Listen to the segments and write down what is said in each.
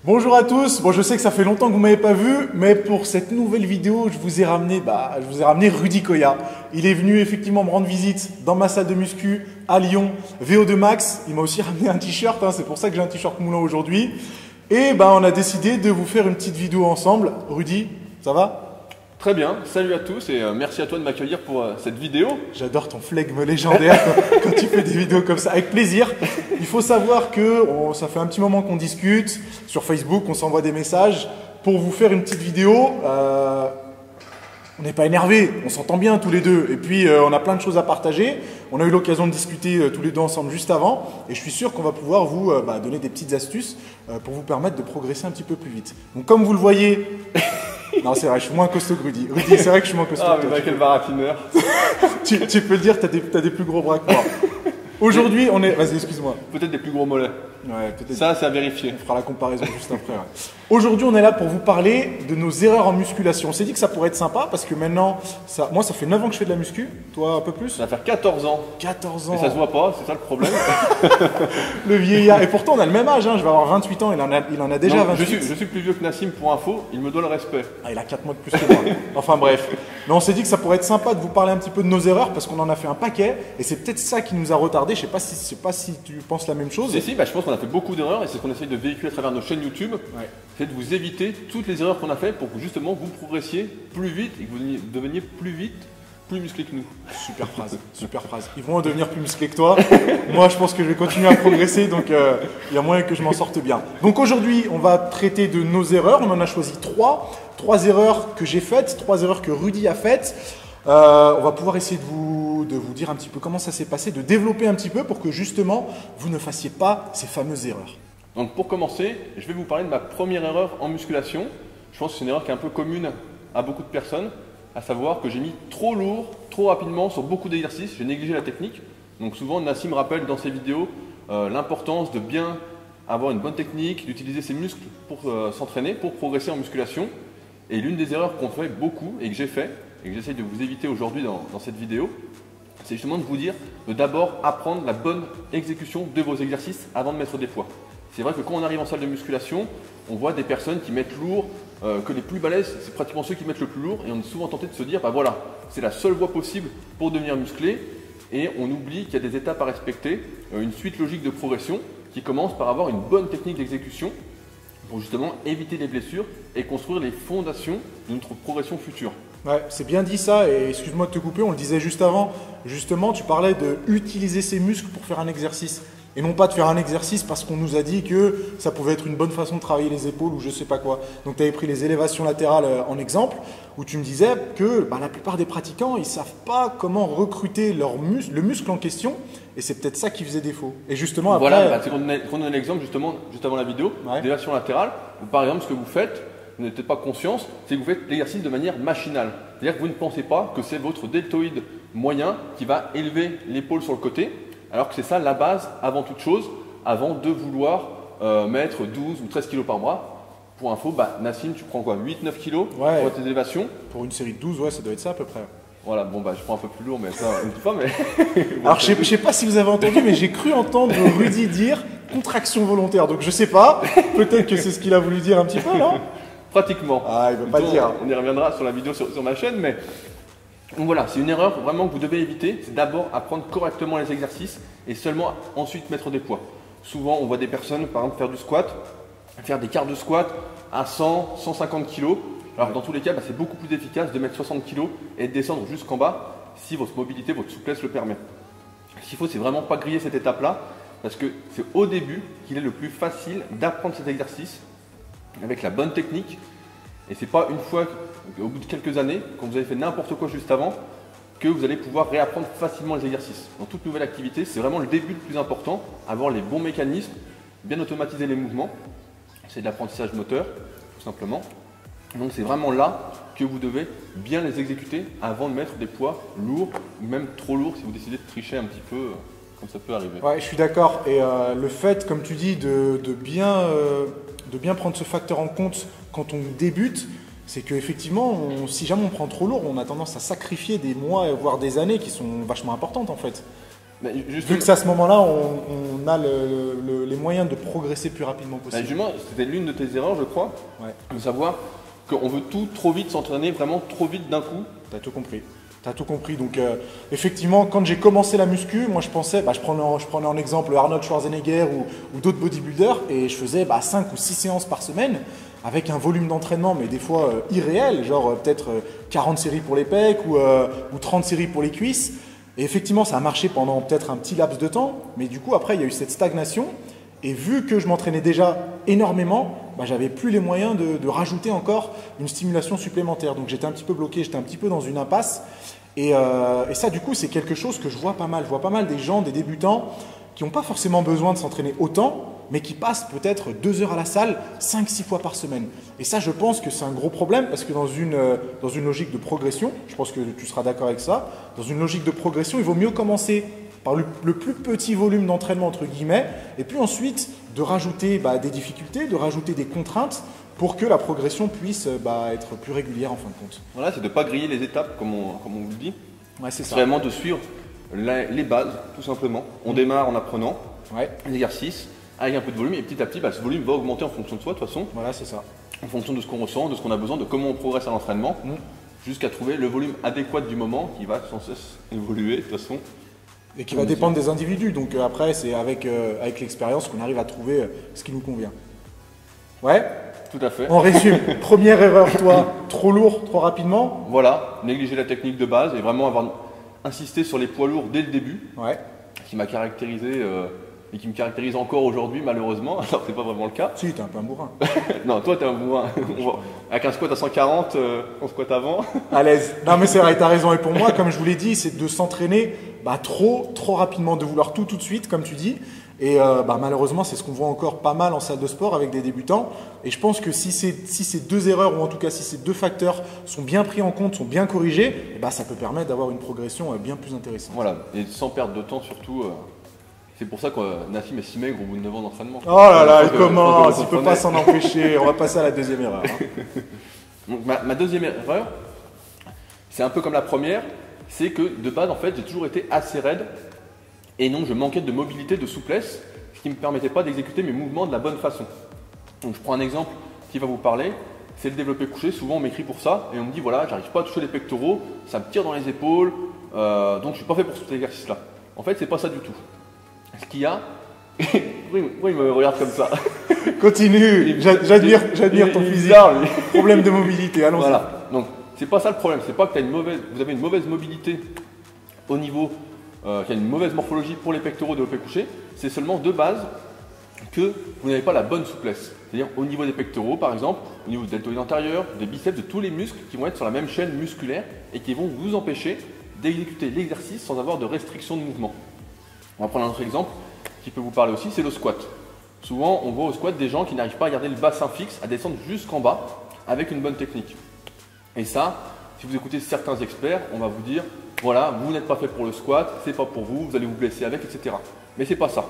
Bonjour à tous, bon je sais que ça fait longtemps que vous ne m'avez pas vu, mais pour cette nouvelle vidéo, je vous ai ramené Rudy Koya. Il est venu effectivement me rendre visite dans ma salle de muscu à Lyon, VO2 Max. Il m'a aussi ramené un t-shirt, c'est pour ça que j'ai un t-shirt Moulin aujourd'hui. Et on a décidé de vous faire une petite vidéo ensemble. Rudy, ça va ? Très bien, salut à tous et merci à toi de m'accueillir pour cette vidéo. J'adore ton flegme légendaire quand tu fais des vidéos comme ça, avec plaisir. Il faut savoir que ça fait un petit moment qu'on discute sur Facebook, on s'envoie des messages pour vous faire une petite vidéo. On n'est pas énervés, on s'entend bien tous les deux et puis on a plein de choses à partager. On a eu l'occasion de discuter tous les deux ensemble juste avant et je suis sûr qu'on va pouvoir vous donner des petites astuces pour vous permettre de progresser un petit peu plus vite. Donc comme vous le voyez... Non, c'est vrai, je suis moins costaud que Rudy. Rudy, c'est vrai que je suis moins costaud que toi. Mais quel baratineur. tu peux le dire, t'as des plus gros bras que moi. Aujourd'hui, on est... Vas-y, excuse-moi. Peut-être des plus gros mollets. Ouais, peut-être. Ça, c'est à vérifier. On fera la comparaison juste après. Ouais. Aujourd'hui, on est là pour vous parler de nos erreurs en musculation. On s'est dit que ça pourrait être sympa parce que maintenant, moi, ça fait 9 ans que je fais de la muscu. Toi, un peu plus ? Ça va faire 14 ans. 14 ans. Mais ça se voit pas, c'est ça le problème. Le vieillard. Et pourtant, on a le même âge. Je vais avoir 28 ans. Il en a déjà 28. Je suis plus vieux que Nassim pour info. Il me doit le respect. Ah, il a 4 mois de plus que moi. Enfin bref. Mais on s'est dit que ça pourrait être sympa de vous parler un petit peu de nos erreurs parce qu'on en a fait un paquet. Et c'est peut-être ça qui nous a retardé. Je sais pas si tu penses la même chose. Si, je pense qu'on a fait beaucoup d'erreurs et c'est ce qu'on essaye de véhiculer à travers nos chaînes YouTube. Ouais. C'est de vous éviter toutes les erreurs qu'on a faites pour que justement vous progressiez plus vite et que vous deveniez plus vite, plus musclé que nous. Super phrase, super phrase. Ils vont devenir plus musclés que toi. Moi, je pense que je vais continuer à progresser, donc il y a moyen que je m'en sorte bien. Donc aujourd'hui, on va traiter de nos erreurs. On en a choisi 3. 3 erreurs que j'ai faites, 3 erreurs que Rudy a faites. On va pouvoir essayer de vous dire un petit peu comment ça s'est passé, de développer un petit peu pour que justement, vous ne fassiez pas ces fameuses erreurs. Donc pour commencer, je vais vous parler de ma première erreur en musculation. Je pense que c'est une erreur qui est un peu commune à beaucoup de personnes, à savoir que j'ai mis trop lourd, trop rapidement sur beaucoup d'exercices, j'ai négligé la technique. Donc souvent Nassim rappelle dans ses vidéos l'importance de bien avoir une bonne technique, d'utiliser ses muscles pour s'entraîner, pour progresser en musculation. Et l'une des erreurs qu'on fait beaucoup et que j'ai fait, et que j'essaye de vous éviter aujourd'hui dans cette vidéo, c'est justement de vous dire de d'abord apprendre la bonne exécution de vos exercices avant de mettre des poids. C'est vrai que quand on arrive en salle de musculation, on voit des personnes qui mettent lourd, que les plus balèzes, c'est pratiquement ceux qui mettent le plus lourd et on est souvent tenté de se dire, voilà, c'est la seule voie possible pour devenir musclé et on oublie qu'il y a des étapes à respecter, une suite logique de progression qui commence par avoir une bonne technique d'exécution pour justement éviter les blessures et construire les fondations de notre progression future. Ouais, c'est bien dit ça et excuse-moi de te couper, on le disait juste avant. Justement, tu parlais d'utiliser ses muscles pour faire un exercice et non pas de faire un exercice parce qu'on nous a dit que ça pouvait être une bonne façon de travailler les épaules ou je sais pas quoi. Donc tu avais pris les élévations latérales en exemple où tu me disais que la plupart des pratiquants, ils savent pas comment recruter le muscle en question et c'est peut-être ça qui faisait défaut. Et justement après… Voilà, c'est qu'on donnait l'exemple justement juste avant la vidéo, d'élévation latérale où par exemple ce que vous faites, vous n'avez peut-être pas conscience, c'est que vous faites l'exercice de manière machinale. C'est-à-dire que vous ne pensez pas que c'est votre deltoïde moyen qui va élever l'épaule sur le côté, alors que c'est ça la base avant toute chose, avant de vouloir mettre 12 ou 13 kg par bras. Pour info, Nassim, tu prends quoi, 8-9 kg pour tes élévations? Pour une série de 12, ouais, ça doit être ça à peu près. Voilà, je prends un peu plus lourd, mais ça, on ne dit pas, mais… Alors, je sais pas si vous avez entendu, mais j'ai cru entendre Rudy dire contraction volontaire. Donc, je sais pas, peut-être que c'est ce qu'il a voulu dire un petit peu, non? Pratiquement. Ah, il ne veut pas le dire. On y reviendra sur la vidéo sur ma chaîne, mais… Donc voilà, c'est une erreur vraiment que vous devez éviter, c'est d'abord apprendre correctement les exercices et seulement ensuite mettre des poids. Souvent, on voit des personnes, par exemple, faire du squat, faire des quarts de squat à 100, 150 kg. Alors dans tous les cas, c'est beaucoup plus efficace de mettre 60 kg et de descendre jusqu'en bas si votre mobilité, votre souplesse le permet. Ce qu'il faut, c'est vraiment pas griller cette étape-là parce que c'est au début qu'il est le plus facile d'apprendre cet exercice avec la bonne technique. Et c'est pas une fois, au bout de quelques années, quand vous avez fait n'importe quoi juste avant, que vous allez pouvoir réapprendre facilement les exercices. Dans toute nouvelle activité, c'est vraiment le début le plus important, avoir les bons mécanismes, bien automatiser les mouvements. C'est de l'apprentissage moteur, tout simplement. Donc c'est vraiment là que vous devez bien les exécuter avant de mettre des poids lourds, ou même trop lourds si vous décidez de tricher un petit peu, comme ça peut arriver. Ouais, je suis d'accord. Et le fait, comme tu dis, de bien prendre ce facteur en compte quand on débute, c'est qu'effectivement, si jamais on prend trop lourd, on a tendance à sacrifier des mois, voire des années qui sont vachement importantes en fait. Vu que c'est à ce moment-là, on a les moyens de progresser plus rapidement possible. Justement, c'était l'une de tes erreurs, je crois, de savoir qu'on veut tout trop vite, s'entraîner vraiment trop vite d'un coup. T'as tout compris. T'as tout compris. Donc, effectivement, quand j'ai commencé la muscu, moi je pensais, je prenais en exemple Arnold Schwarzenegger ou d'autres bodybuilders, et je faisais 5 ou 6 séances par semaine avec un volume d'entraînement, mais des fois irréel, genre peut-être 40 séries pour les pecs ou 30 séries pour les cuisses. Et effectivement, ça a marché pendant peut-être un petit laps de temps, mais du coup, après, il y a eu cette stagnation. Et vu que je m'entraînais déjà énormément, j'avais plus les moyens de rajouter encore une stimulation supplémentaire. Donc j'étais un petit peu bloqué, j'étais un petit peu dans une impasse. Et ça, du coup, c'est quelque chose que je vois pas mal. Je vois pas mal des gens, des débutants, qui n'ont pas forcément besoin de s'entraîner autant, mais qui passent peut-être 2 heures à la salle 5-6 fois par semaine. Et ça, je pense que c'est un gros problème, parce que dans une logique de progression, je pense que tu seras d'accord avec ça, dans une logique de progression, il vaut mieux commencer par le plus petit volume d'entraînement, entre guillemets, et puis ensuite de rajouter des difficultés, de rajouter des contraintes pour que la progression puisse être plus régulière en fin de compte. Voilà, c'est de ne pas griller les étapes, comme on vous le dit. Ouais, c'est ça. Vraiment de suivre les bases, tout simplement. On démarre en apprenant les exercices, avec un peu de volume, et petit à petit, ce volume va augmenter en fonction de soi, de toute façon. Voilà, c'est ça. En fonction de ce qu'on ressent, de ce qu'on a besoin, de comment on progresse à l'entraînement, jusqu'à trouver le volume adéquat du moment qui va sans cesse évoluer, de toute façon. Et qui va dépendre des individus. Donc après, c'est avec l'expérience qu'on arrive à trouver ce qui nous convient. Ouais. Tout à fait. On résume. Première erreur, toi, trop lourd, trop rapidement. Voilà, négliger la technique de base et vraiment avoir insisté sur les poids lourds dès le début. Ouais. Qui m'a caractérisé et qui me caractérise encore aujourd'hui, malheureusement. Alors, c'est pas vraiment le cas. Si, t'es un peu un bourrin. Non, toi, t'es un bourrin. Avec un squat à 140, on squat avant. À l'aise. Non, mais c'est vrai, t'as raison. Et pour moi, comme je vous l'ai dit, c'est de s'entraîner trop rapidement, de vouloir tout de suite, comme tu dis. Et malheureusement, c'est ce qu'on voit encore pas mal en salle de sport avec des débutants. Et je pense que si ces 2 erreurs, ou en tout cas si ces 2 facteurs sont bien pris en compte, sont bien corrigés, ça peut permettre d'avoir une progression bien plus intéressante. Voilà, et sans perdre de temps surtout. C'est pour ça que Nassim est si maigre au bout de 9 ans d'entraînement. Oh là là, il commence, il ne peut pas s'en empêcher. On va passer à la deuxième erreur. Donc, ma deuxième erreur, c'est un peu comme la première, c'est que de base, en fait, j'ai toujours été assez raide et donc je manquais de mobilité, de souplesse, ce qui ne me permettait pas d'exécuter mes mouvements de la bonne façon. Donc je prends un exemple qui va vous parler, c'est le développé couché. Souvent on m'écrit pour ça et on me dit voilà, j'arrive pas à toucher les pectoraux, ça me tire dans les épaules, donc je suis pas fait pour cet exercice-là. En fait, c'est pas ça du tout. Ce qu'il y a, pourquoi il me regarde comme ça? Continue, j'admire ton physique. Problème de mobilité, allons-y. Voilà, donc c'est pas ça le problème, c'est pas que vous avez une mauvaise mobilité au niveau, qu'il y a une mauvaise morphologie pour les pectoraux développés couchés, c'est seulement de base que vous n'avez pas la bonne souplesse. C'est-à-dire au niveau des pectoraux par exemple, au niveau du deltoïde antérieur, des biceps, de tous les muscles qui vont être sur la même chaîne musculaire et qui vont vous empêcher d'exécuter l'exercice sans avoir de restriction de mouvement. On va prendre un autre exemple qui peut vous parler aussi, c'est le squat. Souvent, on voit au squat des gens qui n'arrivent pas à garder le bassin fixe, à descendre jusqu'en bas avec une bonne technique. Et ça, si vous écoutez certains experts, on va vous dire, voilà, vous n'êtes pas fait pour le squat, c'est pas pour vous, vous allez vous blesser avec, etc. Mais c'est pas ça.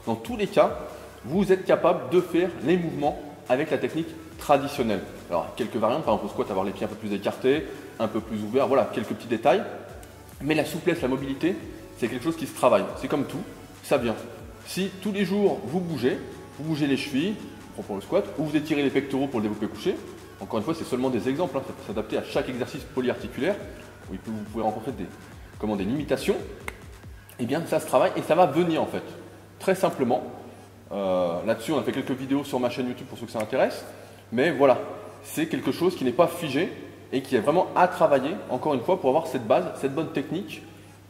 Dans tous les cas, vous êtes capable de faire les mouvements avec la technique traditionnelle. Alors, quelques variantes, par exemple au squat, avoir les pieds un peu plus écartés, un peu plus ouverts, voilà, quelques petits détails. Mais la souplesse, la mobilité, c'est quelque chose qui se travaille. C'est comme tout, ça vient. Si tous les jours vous bougez les chevilles, pour le squat, ou vous étirez les pectoraux pour le développé couché, encore une fois, c'est seulement des exemples, ça peut s'adapter à chaque exercice polyarticulaire, où vous pouvez rencontrer des limitations, et bien ça se travaille et ça va venir en fait. Très simplement, là-dessus on a fait quelques vidéos sur ma chaîne YouTube pour ceux que ça intéresse, mais voilà, c'est quelque chose qui n'est pas figé et qui est vraiment à travailler, encore une fois, pour avoir cette base, cette bonne technique,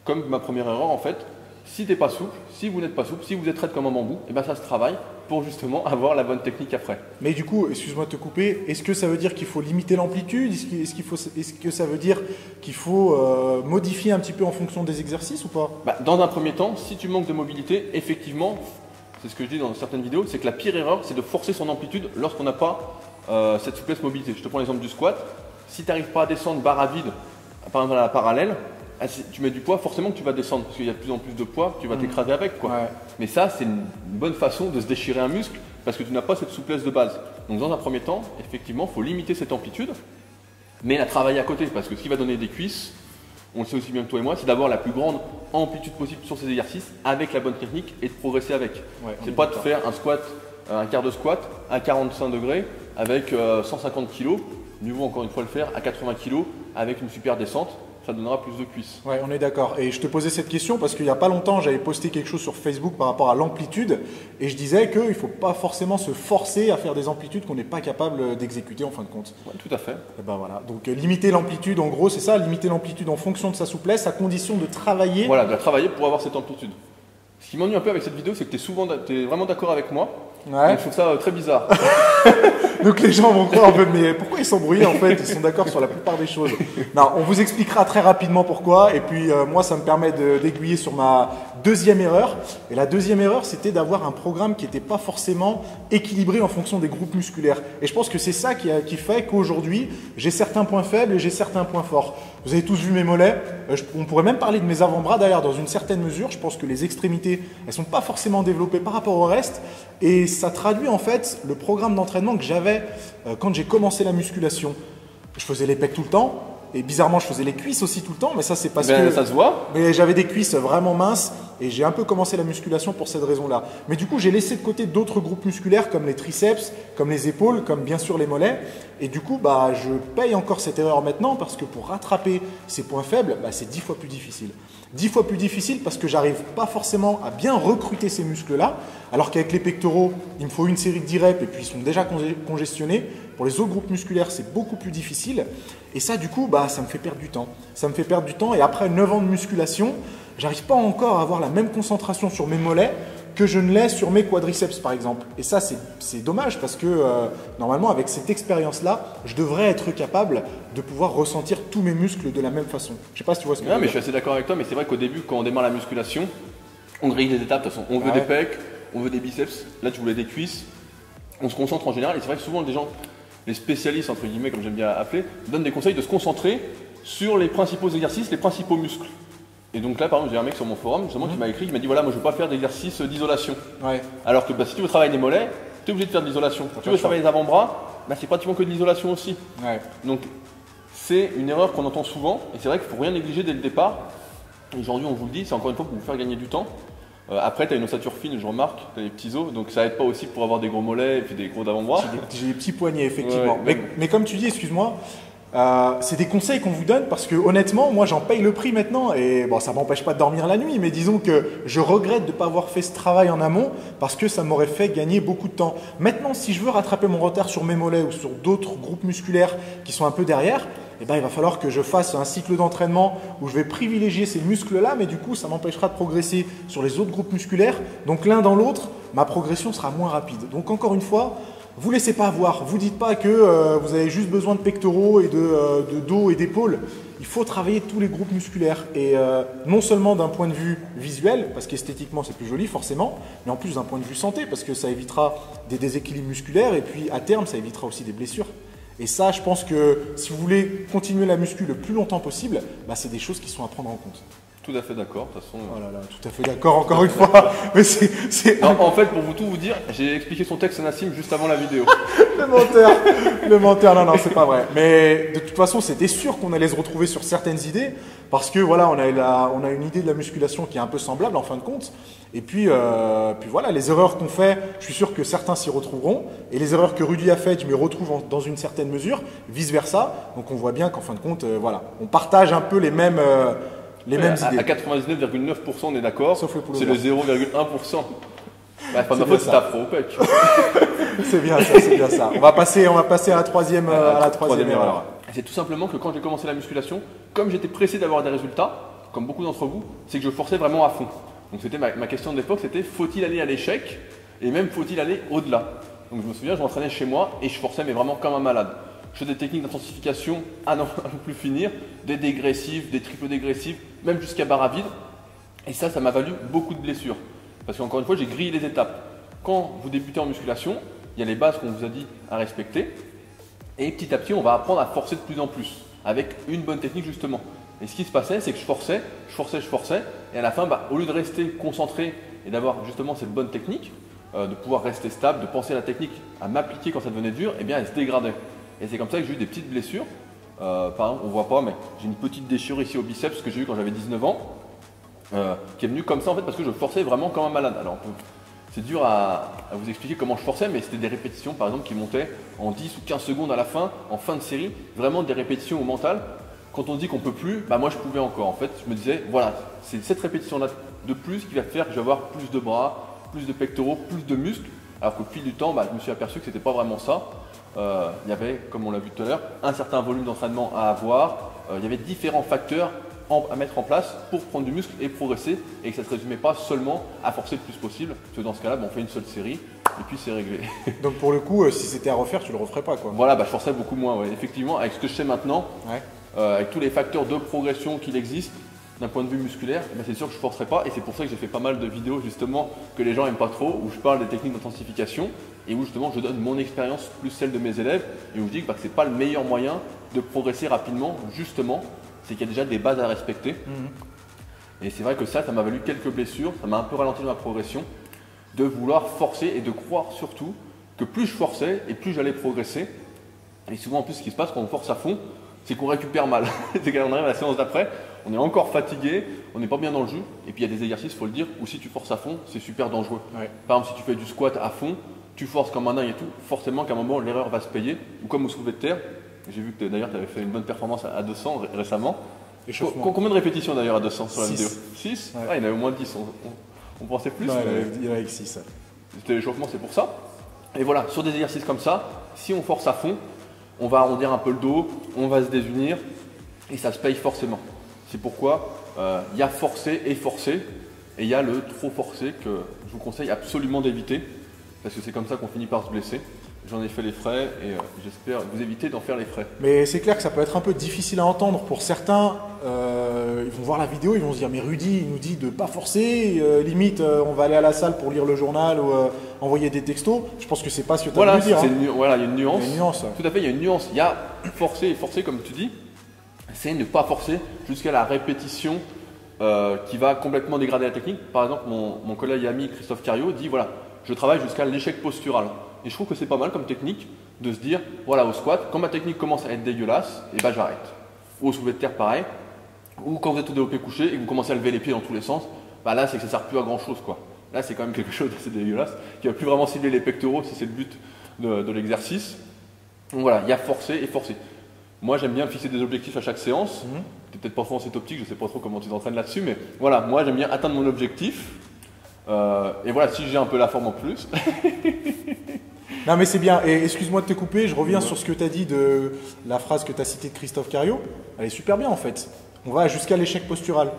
comme ma première erreur en fait. Si tu n'es pas souple, si vous n'êtes pas souple, si vous êtes raide comme un bambou, et bien ça se travaille pour justement avoir la bonne technique après. Mais du coup, excuse-moi de te couper, est-ce que ça veut dire qu'il faut limiter l'amplitude? Est-ce que ça veut dire qu'il faut modifier un petit peu en fonction des exercices ou pas? Dans un premier temps, si tu manques de mobilité, effectivement, c'est ce que je dis dans certaines vidéos, c'est que la pire erreur, c'est de forcer son amplitude lorsqu'on n'a pas cette souplesse mobilité. Je te prends l'exemple du squat. Si tu n'arrives pas à descendre barre à vide, par exemple à la parallèle, tu mets du poids, forcément que tu vas descendre parce qu'il y a de plus en plus de poids, tu vas t'écraser avec quoi. Ouais. Mais ça, c'est une bonne façon de se déchirer un muscle parce que tu n'as pas cette souplesse de base. Donc dans un premier temps, effectivement, il faut limiter cette amplitude, mais la travailler à côté parce que ce qui va donner des cuisses, on le sait aussi bien que toi et moi, c'est d'avoir la plus grande amplitude possible sur ces exercices avec la bonne technique et de progresser avec. Ouais, c'est pas de faire un squat, un quart de squat à 45 degrés avec 150 kg. Mieux vaut encore une fois le faire à 80 kg avec une super descente. Ça donnera plus de cuisses. Ouais, on est d'accord. Et je te posais cette question parce qu'il n'y a pas longtemps, j'avais posté quelque chose sur Facebook par rapport à l'amplitude et je disais qu'il ne faut pas forcément se forcer à faire des amplitudes qu'on n'est pas capable d'exécuter en fin de compte. Ouais, tout à fait. Et ben voilà. Donc limiter l'amplitude, en gros, c'est ça, limiter l'amplitude en fonction de sa souplesse, à condition de travailler. Voilà, de travailler pour avoir cette amplitude. Ce qui m'ennuie un peu avec cette vidéo, c'est que tu es vraiment d'accord avec moi. Ouais. Donc, je trouve ça très bizarre. Donc les gens vont croire, mais pourquoi ils s'embrouillent en fait? Ils sont d'accord sur la plupart des choses. Non, on vous expliquera très rapidement pourquoi. Et puis moi, ça me permet d'aiguiller sur ma deuxième erreur. Et la deuxième erreur, c'était d'avoir un programme qui n'était pas forcément équilibré en fonction des groupes musculaires. Et je pense que c'est ça qui fait qu'aujourd'hui, j'ai certains points faibles et j'ai certains points forts. Vous avez tous vu mes mollets. On pourrait même parler de mes avant-bras d'ailleurs dans une certaine mesure. Je pense que les extrémités, elles ne sont pas forcément développées par rapport au reste. Et ça traduit en fait le programme d'entraînement que j'avais quand j'ai commencé la musculation. Je faisais les pecs tout le temps. Et bizarrement, je faisais les cuisses aussi tout le temps, mais ça c'est parce que… Ça se voit. Mais j'avais des cuisses vraiment minces et j'ai un peu commencé la musculation pour cette raison-là. Mais du coup, j'ai laissé de côté d'autres groupes musculaires comme les triceps, comme les épaules, comme bien sûr les mollets. Et du coup, je paye encore cette erreur maintenant parce que pour rattraper ces points faibles, c'est 10 fois plus difficile. 10 fois plus difficile parce que j'arrive pas forcément à bien recruter ces muscles-là, alors qu'avec les pectoraux, il me faut une série de 10 reps et puis ils sont déjà congestionnés. Pour les autres groupes musculaires, c'est beaucoup plus difficile. Et ça, du coup, ça me fait perdre du temps. Ça me fait perdre du temps et après 9 ans de musculation, j'arrive pas encore à avoir la même concentration sur mes mollets que je ne l'ai sur mes quadriceps, par exemple. Et ça, c'est dommage parce que normalement, avec cette expérience-là, je devrais être capable de pouvoir ressentir tous mes muscles de la même façon. Je sais pas si tu vois ce que je veux Non, mais dire. je suis assez d'accord avec toi, mais c'est vrai qu'au début, quand on démarre la musculation, on grille les étapes. De toute façon, on veut des pecs, on veut des biceps. Là, tu voulais des cuisses. On se concentre en général. Et c'est vrai que souvent, les gens, les spécialistes, entre guillemets, comme j'aime bien appeler, donnent des conseils de se concentrer sur les principaux exercices, les principaux muscles. Et donc là, par exemple, j'ai un mec sur mon forum justement qui m'a écrit, qui m'a dit voilà, moi je veux pas faire d'exercice d'isolation. Ouais. Alors que si tu veux travailler des mollets, tu es obligé de faire de l'isolation. Si tu veux travailler les avant-bras, c'est pratiquement que de l'isolation aussi. Ouais. Donc c'est une erreur qu'on entend souvent et c'est vrai qu'il ne faut rien négliger dès le départ. Aujourd'hui, on vous le dit, c'est encore une fois pour vous faire gagner du temps. Après, tu as une ossature fine, je remarque, tu as des petits os, donc ça aide pas aussi pour avoir des gros mollets et puis des gros avant-bras. J'ai des petits poignets, effectivement. Ouais. Mais comme tu dis, excuse-moi, c'est des conseils qu'on vous donne parce que honnêtement, moi j'en paye le prix maintenant et bon, ça m'empêche pas de dormir la nuit, mais disons que je regrette de ne pas avoir fait ce travail en amont parce que ça m'aurait fait gagner beaucoup de temps. Maintenant, si je veux rattraper mon retard sur mes mollets ou sur d'autres groupes musculaires qui sont un peu derrière, il va falloir que je fasse un cycle d'entraînement où je vais privilégier ces muscles-là, mais du coup, ça m'empêchera de progresser sur les autres groupes musculaires. Donc l'un dans l'autre, ma progression sera moins rapide. Donc encore une fois, vous ne laissez pas avoir. Vous ne dites pas que vous avez juste besoin de pectoraux et de dos et d'épaules. Il faut travailler tous les groupes musculaires. Et non seulement d'un point de vue visuel, parce qu'esthétiquement c'est plus joli forcément, mais en plus d'un point de vue santé, parce que ça évitera des déséquilibres musculaires et puis à terme, ça évitera aussi des blessures. Et ça, je pense que si vous voulez continuer la muscu le plus longtemps possible, c'est des choses qui sont à prendre en compte. Tout à fait d'accord, de toute façon. Oh là là, tout à fait d'accord, encore une fois. Mais en fait, pour tout vous dire, j'ai expliqué son texte à Nassim juste avant la vidéo. Le menteur, non, c'est pas vrai. Mais de toute façon, c'était sûr qu'on allait se retrouver sur certaines idées, parce que voilà, on a une idée de la musculation qui est un peu semblable en fin de compte. Et puis voilà, les erreurs qu'on fait, je suis sûr que certains s'y retrouveront. Et les erreurs que Rudy a faites, je m'y retrouve dans une certaine mesure, vice versa. Donc on voit bien qu'en fin de compte, voilà, on partage un peu les mêmes idées. À 99,9%, on est d'accord. Sauf le pullover. C'est le 0,1%. Pas ma faute, c'est ta pro, pec. C'est bien ça, c'est bien ça. On va passer à la troisième erreur. C'est tout simplement que quand j'ai commencé la musculation, comme j'étais pressé d'avoir des résultats, comme beaucoup d'entre vous, c'est que je forçais vraiment à fond. Donc c'était ma question de l'époque, c'était faut-il aller à l'échec et même faut-il aller au-delà. Donc je me souviens, je m'entraînais chez moi et je forçais mais vraiment comme un malade. Je fais des techniques d'intensification à n'en plus finir, des dégressifs, des triples dégressifs, même jusqu'à barre à vide. Et ça m'a valu beaucoup de blessures. Parce qu'encore une fois, j'ai grillé les étapes. Quand vous débutez en musculation, il y a les bases qu'on vous a dit à respecter. Et petit à petit, on va apprendre à forcer de plus en plus, avec une bonne technique justement. Et ce qui se passait, c'est que je forçais. Et à la fin, au lieu de rester concentré et d'avoir justement cette bonne technique, de pouvoir rester stable, de penser à la technique, à m'appliquer quand ça devenait dur, eh bien elle se dégradait. Et c'est comme ça que j'ai eu des petites blessures. par exemple, on voit pas, mais j'ai une petite déchirure ici au biceps que j'ai eu quand j'avais 19 ans, qui est venue comme ça en fait parce que je forçais vraiment comme un malade. Alors c'est dur à vous expliquer comment je forçais, mais c'était des répétitions par exemple qui montaient en 10 ou 15 secondes à la fin, en fin de série, vraiment des répétitions au mental. Quand on dit qu'on peut plus, bah moi je pouvais encore. En fait, je me disais, voilà, c'est cette répétition-là de plus qui va faire que je vais avoir plus de bras, plus de pectoraux, plus de muscles. Alors qu'au fil du temps, bah, je me suis aperçu que c'était pas vraiment ça. Il y avait, comme on l'a vu tout à l'heure, un certain volume d'entraînement à avoir. Il y avait différents facteurs à mettre en place pour prendre du muscle et progresser, et que ça ne se résumait pas seulement à forcer le plus possible. Parce que dans ce cas-là, bah, on fait une seule série et puis c'est réglé. Donc pour le coup, si c'était à refaire, tu le referais pas quoi. Voilà, bah, je forçais beaucoup moins. Ouais. Effectivement, avec ce que je sais maintenant. Ouais. Avec tous les facteurs de progression qu'il existe d'un point de vue musculaire, eh c'est sûr que je ne forcerai pas, et c'est pour ça que j'ai fait pas mal de vidéos justement que les gens n'aiment pas trop, où je parle des techniques d'intensification et où justement je donne mon expérience plus celle de mes élèves et où je dis que ce n'est pas le meilleur moyen de progresser rapidement, justement, c'est qu'il y a déjà des bases à respecter. Et c'est vrai que ça m'a valu quelques blessures, ça m'a un peu ralenti dans ma progression, de vouloir forcer et de croire surtout que plus je forçais et plus j'allais progresser. Et souvent en plus ce qui se passe quand on force à fond, c'est qu'on récupère mal. C'est qu'on arrive à la séance d'après, on est encore fatigué, on n'est pas bien dans le jus. Et puis il y a des exercices, il faut le dire, où si tu forces à fond, c'est super dangereux. Ouais. Par exemple, si tu fais du squat à fond, tu forces comme un dingue et tout, forcément qu'à un moment l'erreur va se payer. Ou comme au soulevé de terre, j'ai vu que d'ailleurs tu avais fait une bonne performance à 200 récemment. Combien de répétitions d'ailleurs à 200 sur la vidéo? 6. Ouais. Ah, il y en avait au moins 10, on pensait plus. Non, mais... il y en avait que 6. C'était l'échauffement, c'est pour ça. Et voilà, sur des exercices comme ça, si on force à fond, on va arrondir un peu le dos, on va se désunir et ça se paye forcément. C'est pourquoi il y a forcer et forcer, et il y a le trop forcer que je vous conseille absolument d'éviter, parce que c'est comme ça qu'on finit par se blesser. J'en ai fait les frais et j'espère vous éviter d'en faire les frais. Mais c'est clair que ça peut être un peu difficile à entendre pour certains. Ils vont voir la vidéo, ils vont se dire mais Rudy il nous dit de ne pas forcer, limite on va aller à la salle pour lire le journal ou envoyer des textos. Je pense que c'est pas ce que tu as voulu dire. Voilà, il y a une nuance. Il y a une nuance. Tout à fait, il y a une nuance. Il y a forcer et forcer comme tu dis, c'est ne pas forcer jusqu'à la répétition qui va complètement dégrader la technique. Par exemple, mon collègue et ami Christophe Cario dit voilà, je travaille jusqu'à l'échec postural. Et je trouve que c'est pas mal comme technique de se dire voilà, au squat, quand ma technique commence à être dégueulasse, et ben j'arrête. Ou au soulevé de terre pareil. Ou quand vous êtes au développé couché et que vous commencez à lever les pieds dans tous les sens, bah là c'est que ça sert plus à grand chose quoi. Là c'est quand même quelque chose d'assez dégueulasse qui va plus vraiment cibler les pectoraux si c'est le but de l'exercice. Donc voilà, il y a forcer et forcer. Moi j'aime bien fixer des objectifs à chaque séance. Tu n'es peut-être pas forcément cette optique, je ne sais pas trop comment tu t'entraînes là-dessus, mais voilà, moi j'aime bien atteindre mon objectif. Et voilà, si j'ai un peu la forme en plus. Non mais c'est bien, et excuse-moi de te couper, je reviens sur ce que tu as dit de la phrase que tu as citée de Christophe Cario. Elle est super bien en fait. On va jusqu'à l'échec postural.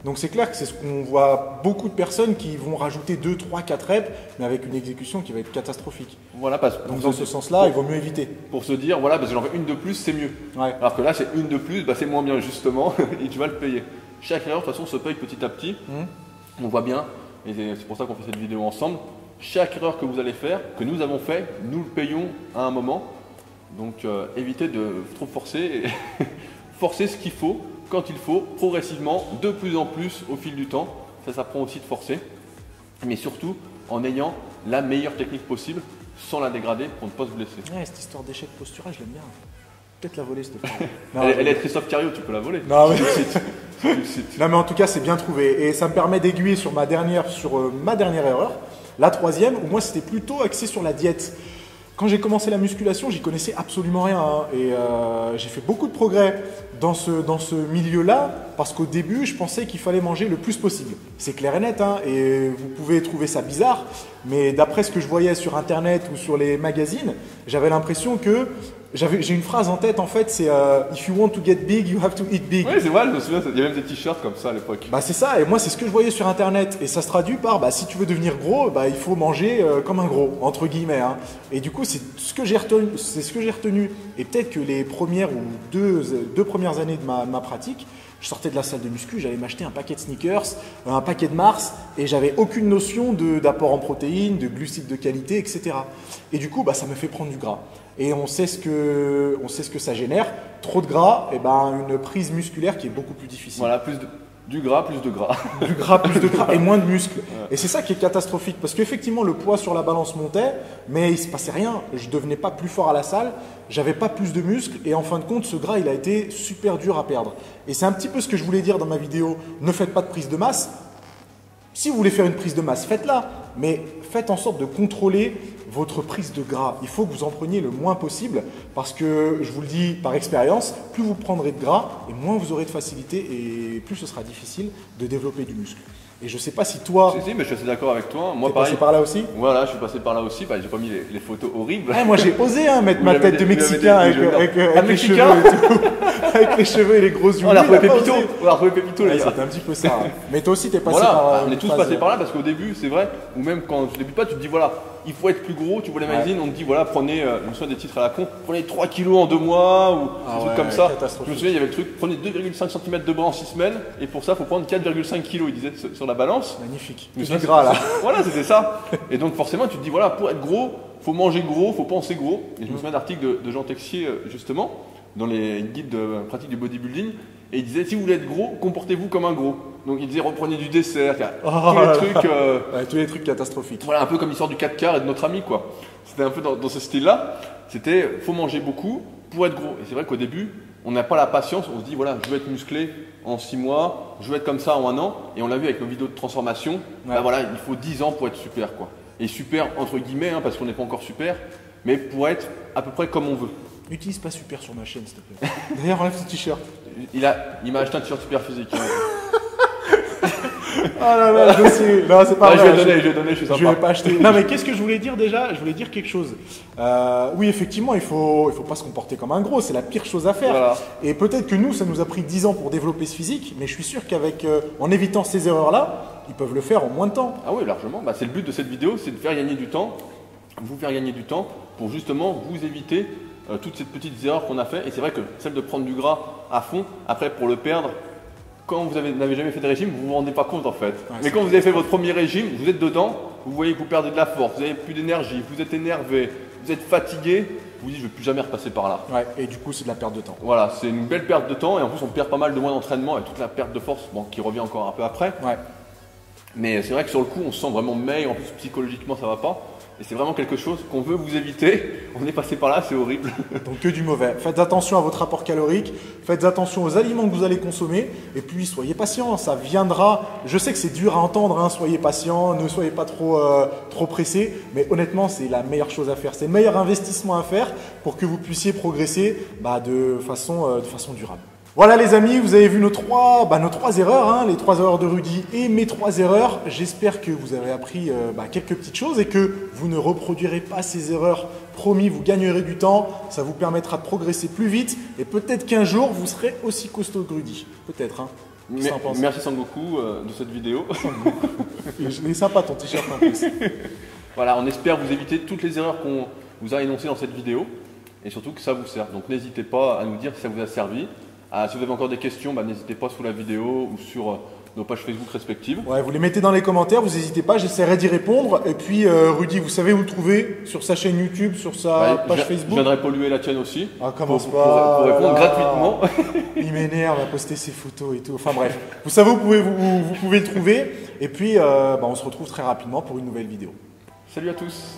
Donc c'est clair que c'est ce qu'on voit beaucoup de personnes qui vont rajouter 2, 3, 4 reps, mais avec une exécution qui va être catastrophique. Voilà, donc dans ce sens-là, il vaut mieux éviter. Pour se dire, voilà, parce que j'en fais une de plus, c'est mieux. Ouais. Alors que là, c'est une de plus, bah, c'est moins bien justement, et tu vas le payer. Chaque erreur, de toute façon, se paye petit à petit. On voit bien, et c'est pour ça qu'on fait cette vidéo ensemble. Chaque erreur que vous allez faire, que nous avons fait, nous le payons à un moment. Donc évitez de trop forcer, et forcer ce qu'il faut, quand il faut, progressivement, de plus en plus au fil du temps. Ça s'apprend aussi de forcer, mais surtout en ayant la meilleure technique possible, sans la dégrader pour ne pas se blesser. Ouais, cette histoire d'échec postural, je l'aime bien. Peut-être la voler, cette fois. Elle est Christophe Cario, tu peux la voler. Non, non mais en tout cas, c'est bien trouvé. Et ça me permet d'aiguiller sur ma dernière erreur. La troisième, où moi c'était plutôt axé sur la diète. Quand j'ai commencé la musculation, j'y connaissais absolument rien. Et j'ai fait beaucoup de progrès dans ce milieu-là, parce qu'au début, je pensais qu'il fallait manger le plus possible. C'est clair et net, et vous pouvez trouver ça bizarre, mais d'après ce que je voyais sur Internet ou sur les magazines, j'avais l'impression que j'ai une phrase en tête en fait, c'est If you want to get big, you have to eat big. Oui, c'est vrai, je me souviens, il y a même des t-shirts comme ça à l'époque. Bah c'est ça, et moi c'est ce que je voyais sur Internet, et ça se traduit par si tu veux devenir gros, il faut manger comme un gros, entre guillemets. Et du coup c'est ce que j'ai retenu, et peut-être que les premières ou deux premières années de ma pratique, je sortais de la salle de muscu, j'allais m'acheter un paquet de sneakers, un paquet de Mars, et j'avais aucune notion d'apport en protéines, de glucides de qualité, etc. Et du coup, ça me fait prendre du gras. Et on sait ce que ça génère. Trop de gras, une prise musculaire qui est beaucoup plus difficile. Voilà, Du gras, plus de gras. Du gras, plus de gras et moins de muscles. Ouais. Et c'est ça qui est catastrophique parce qu'effectivement le poids sur la balance montait, mais il se passait rien. Je devenais pas plus fort à la salle, j'avais pas plus de muscles et en fin de compte ce gras il a été super dur à perdre. Et c'est un petit peu ce que je voulais dire dans ma vidéo, ne faites pas de prise de masse. Si vous voulez faire une prise de masse, faites-la, mais faites en sorte de contrôler votre prise de gras. Il faut que vous en preniez le moins possible parce que, je vous le dis par expérience, plus vous prendrez de gras et moins vous aurez de facilité et plus ce sera difficile de développer du muscle. Et je ne sais pas si toi… Si, mais je suis assez d'accord avec toi. Moi, pareil. Tu es passé par là aussi? Voilà, je suis passé par là aussi. Bah, j'ai pas mis les photos horribles. Moi, j'ai osé mettre ma tête de Mexicain avec les cheveux et tout. Avec les cheveux et les grosses joues. On a retrouvé Pépito. On a retrouvé Pépito, les gars. C'était un petit peu ça. Mais toi aussi, tu es passé par… On est tous passés par là parce qu'au début, c'est vrai, ou même quand tu débutes pas, tu te dis voilà, il faut être plus gros. Tu vois les magazines, on te dit voilà, prenez, je me souviens des titres à la con, prenez 3 kilos en 2 mois ou des trucs comme ça. Je me souviens, il y avait le truc, prenez 2,5 cm de bras en 6 semaines et pour ça, il faut prendre 4,5 kilos, il disait sur la balance. Magnifique. Du gras là. Voilà, c'était ça. Et donc forcément, tu te dis voilà, pour être gros, faut manger gros, faut penser gros. Et je me souviens d'un article de Jean Texier justement dans les guides de pratique du bodybuilding et il disait si vous voulez être gros, comportez-vous comme un gros. Donc il disait reprenez du dessert, tous les trucs catastrophiques. Voilà, un peu comme l'histoire du 4 quarts et de notre ami quoi. C'était un peu dans ce style-là. C'était faut manger beaucoup pour être gros. Et c'est vrai qu'au début, on n'a pas la patience, on se dit voilà, je veux être musclé en 6 mois, je veux être comme ça en 1 an. Et on l'a vu avec nos vidéos de transformation, bah voilà, il faut 10 ans pour être super quoi. Et super entre guillemets, parce qu'on n'est pas encore super, mais pour être à peu près comme on veut. Utilise pas super sur ma chaîne s'il te plaît. D'ailleurs, enlève ce t-shirt. Il m'a acheté un t-shirt super physique. Ah là là, je sais. Non, c'est pas vrai. Je vais donner, je suis sympa. Je vais pas acheter. Non, mais qu'est-ce que je voulais dire déjà? Je voulais dire quelque chose. Oui, effectivement, il faut pas se comporter comme un gros. C'est la pire chose à faire. Voilà. Et peut-être que nous, ça nous a pris 10 ans pour développer ce physique, mais je suis sûr qu'avec, en évitant ces erreurs-là, ils peuvent le faire en moins de temps. Ah oui, largement. Bah, c'est le but de cette vidéo, c'est de faire gagner du temps, vous faire gagner du temps pour justement vous éviter toutes ces petites erreurs qu'on a fait. Et c'est vrai que celle de prendre du gras à fond, après pour le perdre, quand vous n'avez jamais fait de régime, vous ne vous rendez pas compte en fait. Ouais, mais quand vous avez fait votre premier régime, vous êtes dedans, vous voyez que vous perdez de la force, vous n'avez plus d'énergie, vous êtes énervé, vous êtes fatigué, vous dites je ne vais plus jamais repasser par là. Ouais, et du coup c'est de la perte de temps. Voilà, c'est une belle perte de temps et en plus on perd pas mal de mois d'entraînement et toute la perte de force qui revient encore un peu après. Ouais. Mais c'est vrai que sur le coup on se sent vraiment maigre, en plus psychologiquement ça va pas. Et c'est vraiment quelque chose qu'on veut vous éviter. On est passé par là, c'est horrible. Donc que du mauvais. Faites attention à votre apport calorique, faites attention aux aliments que vous allez consommer, et puis soyez patient, ça viendra. Je sais que c'est dur à entendre, hein, soyez patient, ne soyez pas trop pressé, mais honnêtement c'est la meilleure chose à faire. C'est le meilleur investissement à faire pour que vous puissiez progresser de façon durable. Voilà les amis, vous avez vu nos trois erreurs, hein, les 3 erreurs de Rudy et mes 3 erreurs. J'espère que vous avez appris quelques petites choses et que vous ne reproduirez pas ces erreurs. Promis, vous gagnerez du temps, ça vous permettra de progresser plus vite et peut-être qu'un jour vous serez aussi costaud que Rudy. Peut-être, hein. Merci Sangoku de cette vidéo. Il est sympa ton t-shirt en plus. Voilà, on espère vous éviter toutes les erreurs qu'on vous a énoncées dans cette vidéo et surtout que ça vous sert. Donc n'hésitez pas à nous dire si ça vous a servi. Si vous avez encore des questions, n'hésitez pas sous la vidéo ou sur nos pages Facebook respectives. Ouais, vous les mettez dans les commentaires, vous n'hésitez pas, j'essaierai d'y répondre. Et puis Rudy, vous savez où le trouver? Sur sa chaîne YouTube, sur sa page Facebook? Je viendrai polluer la tienne aussi. Ah, commence pas. Pour répondre gratuitement. Il m'énerve à poster ses photos et tout. Enfin bref, vous savez où vous pouvez le trouver. Et puis on se retrouve très rapidement pour une nouvelle vidéo. Salut à tous.